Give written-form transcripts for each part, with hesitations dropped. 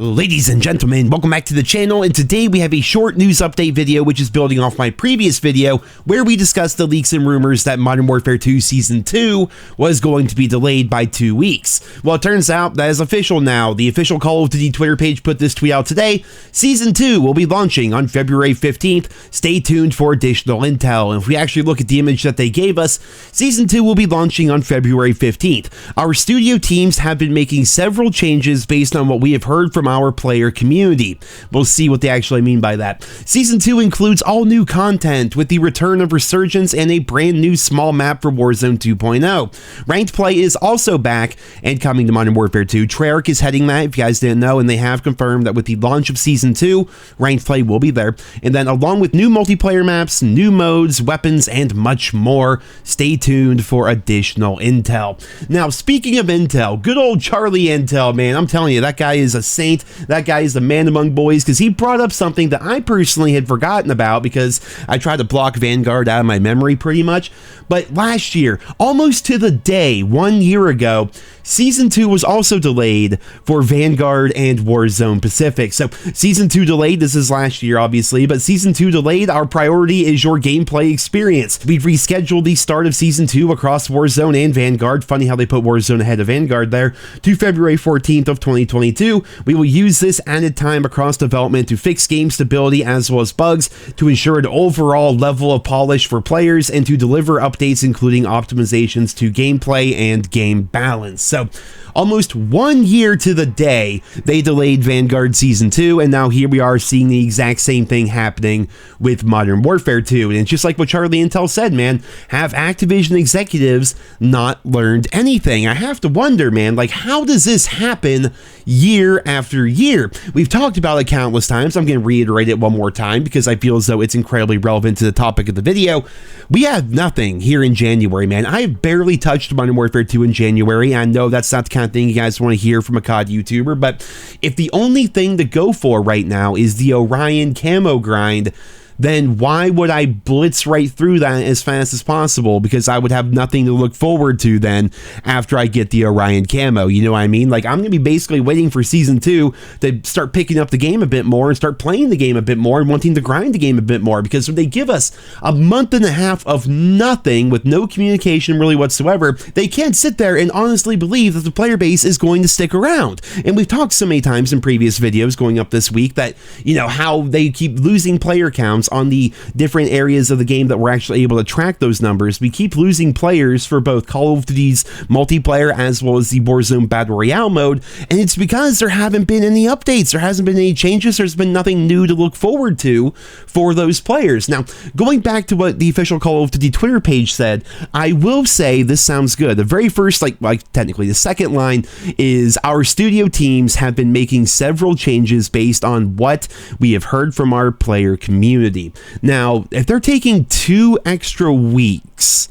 Ladies and gentlemen, welcome back to the channel, and today we have a short news update video which is building off my previous video where we discussed the leaks and rumors that Modern Warfare 2 Season 2 was going to be delayed by 2 weeks. Well, it turns out that is official now. The official Call of Duty Twitter page put this tweet out today. Season 2 will be launching on February 15th. Stay tuned for additional intel. And if we actually look at the image that they gave us, Season 2 will be launching on February 15th. Our studio teams have been making several changes based on what we have heard from our player community. We'll see what they actually mean by that. Season 2 includes all new content with the return of Resurgence and a brand new small map for Warzone 2.0. Ranked play is also back and coming to Modern Warfare 2. Treyarch is heading that, if you guys didn't know, and they have confirmed that with the launch of Season 2, ranked play will be there. And then along with new multiplayer maps, new modes, weapons, and much more, stay tuned for additional intel. Now, speaking of intel, good old Charlie Intel, man, I'm telling you, that guy is a saint. That guy is the man among boys, because he brought up something that I personally had forgotten about because I tried to block Vanguard out of my memory pretty much. But last year, almost to the day, 1 year ago, Season 2 was also delayed for Vanguard and Warzone Pacific. So Season 2 delayed, this is last year obviously, but Season 2 delayed, our priority is your gameplay experience. We've rescheduled the start of Season 2 across Warzone and Vanguard, funny how they put Warzone ahead of Vanguard there, to February 14th of 2022. We will use this added time across development to fix game stability as well as bugs, to ensure an overall level of polish for players, and to deliver updates including optimizations to gameplay and game balance. So almost 1 year to the day they delayed Vanguard Season 2, and now here we are seeing the exact same thing happening with Modern Warfare 2. And it's just like what Charlie Intel said, man, have Activision executives not learned anything? I have to wonder, man, like, how does this happen year after year? We've talked about it countless times. I'm going to reiterate it one more time because I feel as though it's incredibly relevant to the topic of the video. We have nothing here in January, man. I have barely touched Modern Warfare 2 in January. I know that's not the kind of thing you guys want to hear from a COD YouTuber, but if the only thing to go for right now is the Orion camo grind, then why would I blitz right through that as fast as possible? Because I would have nothing to look forward to then after I get the Orion camo, you know what I mean? Like, I'm going to be basically waiting for Season 2 to start picking up the game a bit more and start playing the game a bit more and wanting to grind the game a bit more, because when they give us a month and a half of nothing with no communication really whatsoever, they can't sit there and honestly believe that the player base is going to stick around. And we've talked so many times in previous videos going up this week that, you know, how they keep losing player counts on the different areas of the game that we're actually able to track those numbers. We keep losing players for both Call of Duty's multiplayer as well as the Warzone Battle Royale mode, and it's because there haven't been any updates, there hasn't been any changes, there's been nothing new to look forward to for those players. Now, going back to what the official Call of Duty Twitter page said, I will say this sounds good. The very first, like technically the second line is, our studio teams have been making several changes based on what we have heard from our player community. Now, if they're taking 2 extra weeks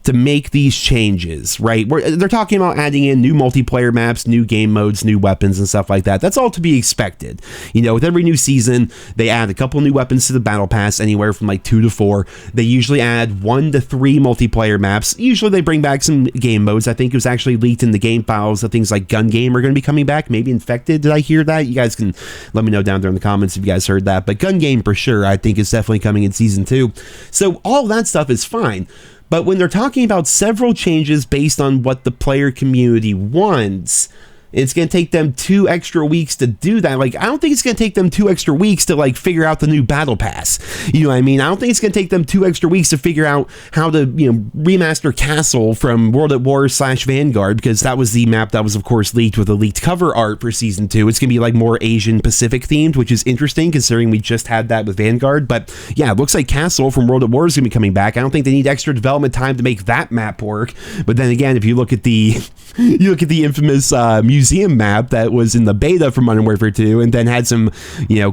to make these changes, right? They're talking about adding in new multiplayer maps, new game modes, new weapons and stuff like that. That's all to be expected. You know, with every new season, they add a couple new weapons to the battle pass, anywhere from like 2 to 4. They usually add 1 to 3 multiplayer maps. Usually they bring back some game modes. I think it was actually leaked in the game files that things like Gun Game are going to be coming back. Maybe Infected. Did I hear that? You guys can let me know down there in the comments if you guys heard that. But Gun Game for sure, I think, is definitely coming in Season 2. So all that stuff is fine. But when they're talking about several changes based on what the player community wants, it's going to take them 2 extra weeks to do that. Like, I don't think it's going to take them 2 extra weeks to, like, figure out the new battle pass. You know what I mean? I don't think it's going to take them 2 extra weeks to figure out how to, you know, remaster Castle from World at War / Vanguard, because that was the map that was, of course, leaked with a leaked cover art for Season 2. It's going to be, like, more Asian Pacific themed, which is interesting considering we just had that with Vanguard. But, yeah, it looks like Castle from World at War is going to be coming back. I don't think they need extra development time to make that map work. But then again, if you look at the infamous music museum map that was in the beta for Modern Warfare 2 and then had some,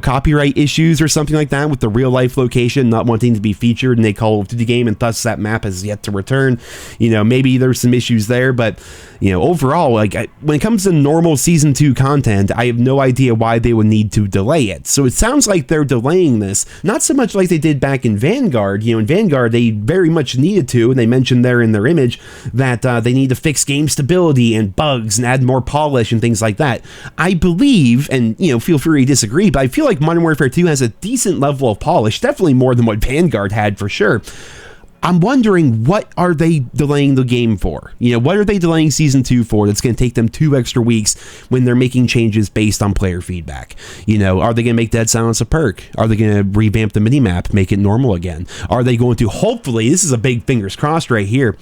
copyright issues or something like that with the real life location not wanting to be featured in a Call of Duty game, and thus that map has yet to return. Maybe there's some issues there, but overall, when it comes to normal Season 2 content, I have no idea why they would need to delay it. So it sounds like they're delaying this, not so much like they did back in Vanguard. In Vanguard, they very much needed to, and they mentioned there in their image that they need to fix game stability and bugs and add more polish and things like that. I believe, and feel free to disagree, but I feel like Modern Warfare 2 has a decent level of polish, definitely more than what Vanguard had for sure. I'm wondering, what are they delaying the game for? What are they delaying Season 2 for that's going to take them 2 extra weeks when they're making changes based on player feedback? Are they going to make Dead Silence a perk? Are they going to revamp the minimap, make it normal again? Are they going to, hopefully, this is a big fingers crossed right here,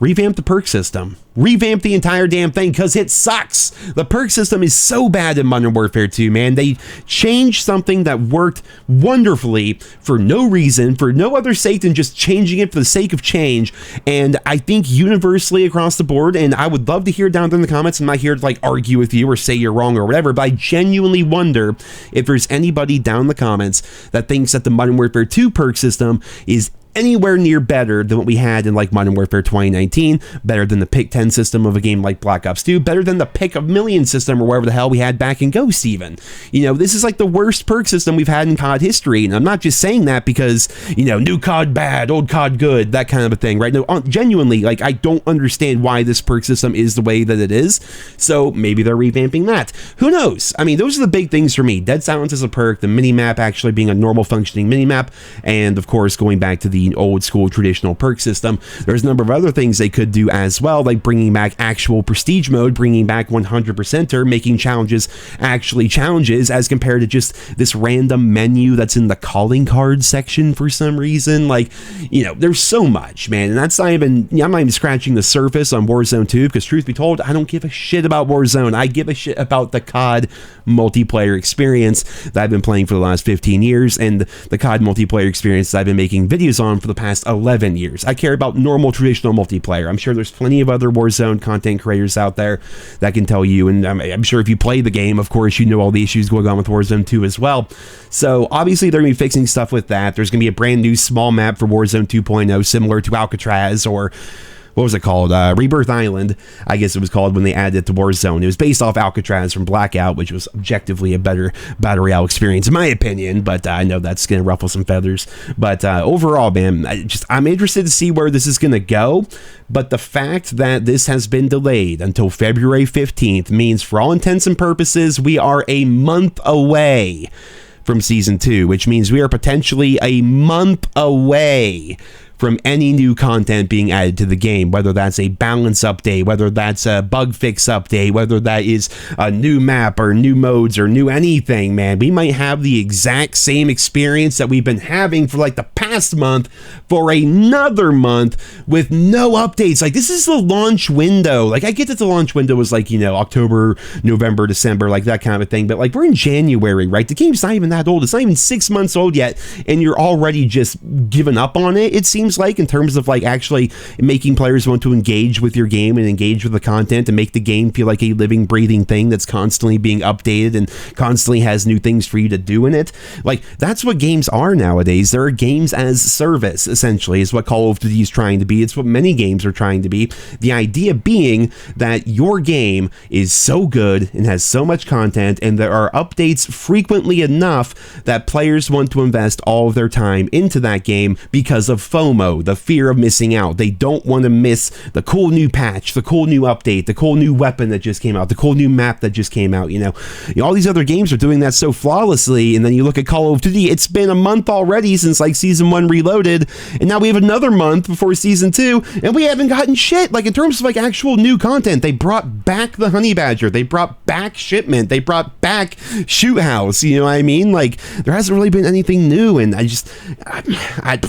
revamp the perk system? Revamp the entire damn thing, because it sucks. The perk system is so bad in Modern Warfare 2, man. They changed something that worked wonderfully for no reason, for no other sake than just changing it for the sake of change. And I think universally across the board, and I would love to hear down there in the comments, I'm not here to argue with you or say you're wrong or whatever, but I genuinely wonder if there's anybody down in the comments that thinks that the Modern Warfare 2 perk system is anywhere near better than what we had in Modern Warfare 2019, better than the pick 10 system of a game like Black Ops 2, better than the pick a million system or whatever the hell we had back in Ghost even. This is the worst perk system we've had in COD history, and I'm not just saying that because, new COD bad, old COD good, that kind of a thing, right? No, genuinely, I don't understand why this perk system is the way that it is, so maybe they're revamping that. Who knows? Those are the big things for me. Dead Silence as a perk, the minimap actually being a normal functioning minimap, and of course going back to the old school traditional perk system. There's a number of other things they could do as well, like bringing back actual prestige mode, bringing back 100%er, making challenges actually challenges as compared to just this random menu that's in the calling card section for some reason. There's so much, man, and that's not even, I'm not even scratching the surface on Warzone 2, because truth be told, I don't give a shit about Warzone. I give a shit about the COD multiplayer experience that I've been playing for the last 15 years, and the COD multiplayer experience that I've been making videos on for the past 11 years. I care about normal traditional multiplayer. I'm sure there's plenty of other Warzone content creators out there that can tell you, and I'm sure if you play the game, of course, you know all the issues going on with Warzone 2 as well. So obviously they're going to be fixing stuff with that. There's going to be a brand new small map for Warzone 2.0 similar to Alcatraz, or what was it called? Rebirth Island, I guess it was called when they added it to Warzone. It was based off Alcatraz from Blackout, which was objectively a better Battle Royale experience, in my opinion, but I know that's going to ruffle some feathers. But overall, man, I'm interested to see where this is going to go, but the fact that this has been delayed until February 15th means, for all intents and purposes, we are a month away from Season 2, which means we are potentially a month away from any new content being added to the game, whether that's a balance update, whether that's a bug fix update, whether that is a new map or new modes or new anything, man. We might have the exact same experience that we've been having for the past month for another month with no updates. This is the launch window. I get that the launch window was October, November, December, that kind of a thing, but we're in January, right? The game's not even that old. It's not even 6 months old yet, and you're already just giving up on it, it seems in terms of actually making players want to engage with your game and engage with the content and make the game feel like a living, breathing thing that's constantly being updated and constantly has new things for you to do in it. That's what games are nowadays. There are games as service, essentially, is what Call of Duty is trying to be. It's what many games are trying to be. The idea being that your game is so good and has so much content, and there are updates frequently enough that players want to invest all of their time into that game because of FOMO, the fear of missing out. They don't want to miss the cool new patch, the cool new update, the cool new weapon that just came out, the cool new map that just came out. All these other games are doing that so flawlessly, and then you look at Call of Duty, it's been a month already since Season 1 Reloaded, and now we have another month before Season 2, and we haven't gotten shit. In terms of actual new content, they brought back the Honey Badger, they brought back Shipment, they brought back Shoot House, you know what I mean? There hasn't really been anything new, and I'm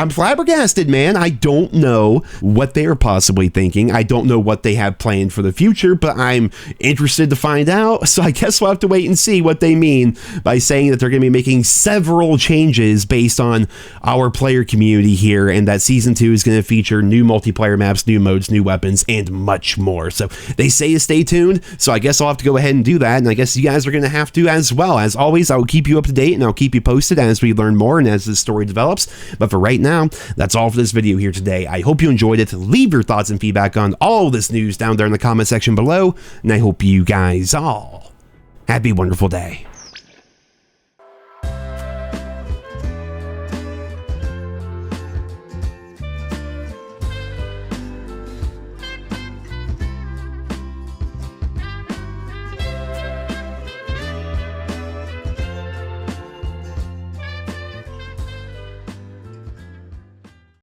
flabbergasted. flabbergasted, man. I don't know what they're possibly thinking. I don't know what they have planned for the future, but I'm interested to find out. So I guess we'll have to wait and see what they mean by saying that they're going to be making several changes based on our player community here, and that Season 2 is going to feature new multiplayer maps, new modes, new weapons, and much more. So they say to stay tuned, so I guess I'll have to go ahead and do that, and I guess you guys are going to have to as well. As always, I will keep you up to date, and I'll keep you posted as we learn more and as this story develops. But for right now, that's all for this video here today. I hope you enjoyed it. Leave your thoughts and feedback on all this news down there in the comment section below, and I hope you guys all have a wonderful day.